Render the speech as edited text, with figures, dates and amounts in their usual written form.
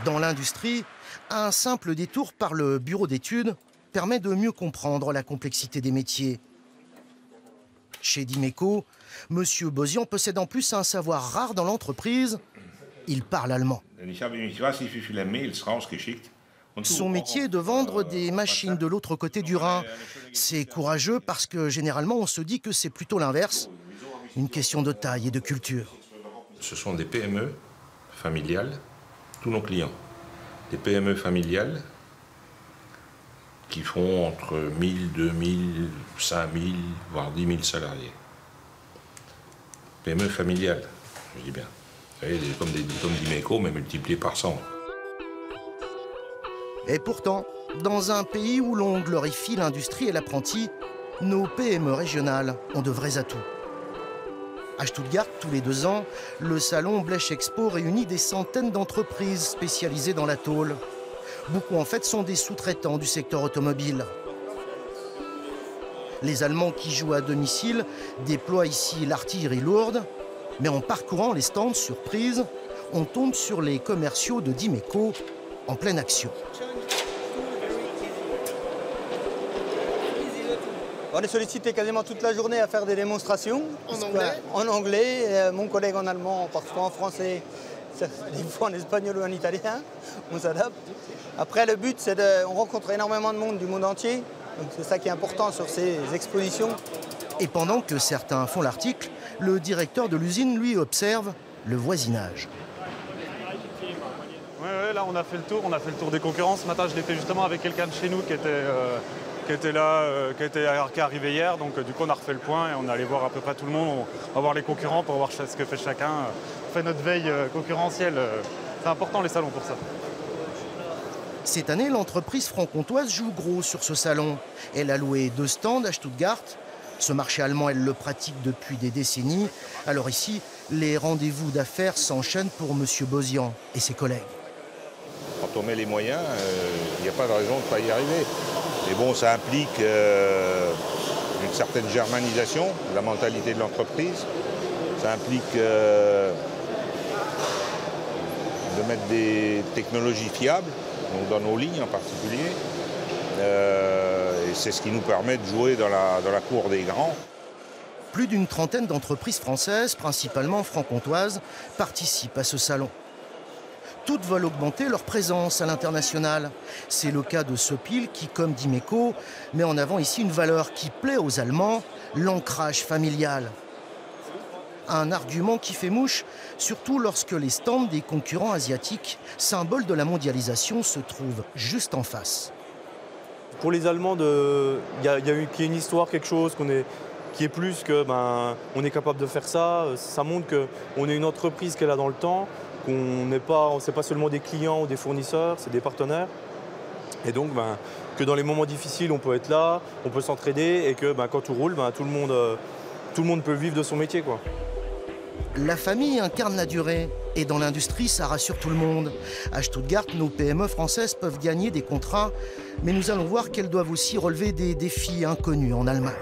Dans l'industrie, un simple détour par le bureau d'études permet de mieux comprendre la complexité des métiers. Chez Dimeco, M. Bozian possède en plus un savoir rare dans l'entreprise. Il parle allemand. Son métier est de vendre des machines de l'autre côté du Rhin. C'est courageux parce que généralement on se dit que c'est plutôt l'inverse. Une question de taille et de culture. Ce sont des PME familiales, tous nos clients. Des PME familiales qui font entre 1000, 2000, 5000, voire 10 000 salariés. PME familiales, je dis bien. Vous voyez, comme Dimeco, mais multiplié par 100. Et pourtant, dans un pays où l'on glorifie l'industrie et l'apprenti, nos PME régionales ont de vrais atouts. À Stuttgart, tous les 2 ans, le salon Blech Expo réunit des centaines d'entreprises spécialisées dans la tôle. Beaucoup en fait sont des sous-traitants du secteur automobile. Les Allemands qui jouent à domicile déploient ici l'artillerie lourde, mais en parcourant les stands surprises, on tombe sur les commerciaux de Dimeco en pleine action. On est sollicité quasiment toute la journée à faire des démonstrations. En anglais, mon collègue en allemand, parfois en français, des fois en espagnol ou en italien. On s'adapte. Après, le but, c'est on rencontre énormément de monde du monde entier. C'est ça qui est important sur ces expositions. Et pendant que certains font l'article, le directeur de l'usine, lui, observe le voisinage. Ouais, là, on a fait le tour des concurrents. Ce matin, je l'ai fait justement avec quelqu'un de chez nous qui était là, qui est arrivé hier. Donc du coup, on a refait le point et on est allé voir à peu près tout le monde. On va voir les concurrents pour voir ce que fait chacun. On fait notre veille concurrentielle. C'est important les salons pour ça. Cette année, l'entreprise franc-comtoise joue gros sur ce salon. Elle a loué 2 stands à Stuttgart. Ce marché allemand, elle le pratique depuis des décennies. Alors ici, les rendez-vous d'affaires s'enchaînent pour M. Bozian et ses collègues. Quand on met les moyens, il n'y a pas de raison de ne pas y arriver. Mais bon, ça implique une certaine germanisation de la mentalité de l'entreprise. Ça implique de mettre des technologies fiables, donc dans nos lignes en particulier. Et c'est ce qui nous permet de jouer dans la cour des grands. Plus d'une trentaine d'entreprises françaises, principalement franc-comtoises, participent à ce salon. Toutes veulent augmenter leur présence à l'international. C'est le cas de Sopil qui, comme Dimeco, met en avant ici une valeur qui plaît aux Allemands, l'ancrage familial. Un argument qui fait mouche, surtout lorsque les stands des concurrents asiatiques, symboles de la mondialisation, se trouvent juste en face. Pour les Allemands, il y a une histoire, quelque chose qui est plus que on est capable de faire ça. Ça montre qu'on est une entreprise qui est là dans le temps, c'est pas seulement des clients ou des fournisseurs, c'est des partenaires. Et donc que dans les moments difficiles, on peut être là, on peut s'entraider et que quand tout roule, tout le monde peut vivre de son métier, quoi. La famille incarne la durée. Et dans l'industrie, ça rassure tout le monde. À Stuttgart, nos PME françaises peuvent gagner des contrats, mais nous allons voir qu'elles doivent aussi relever des défis inconnus en Allemagne.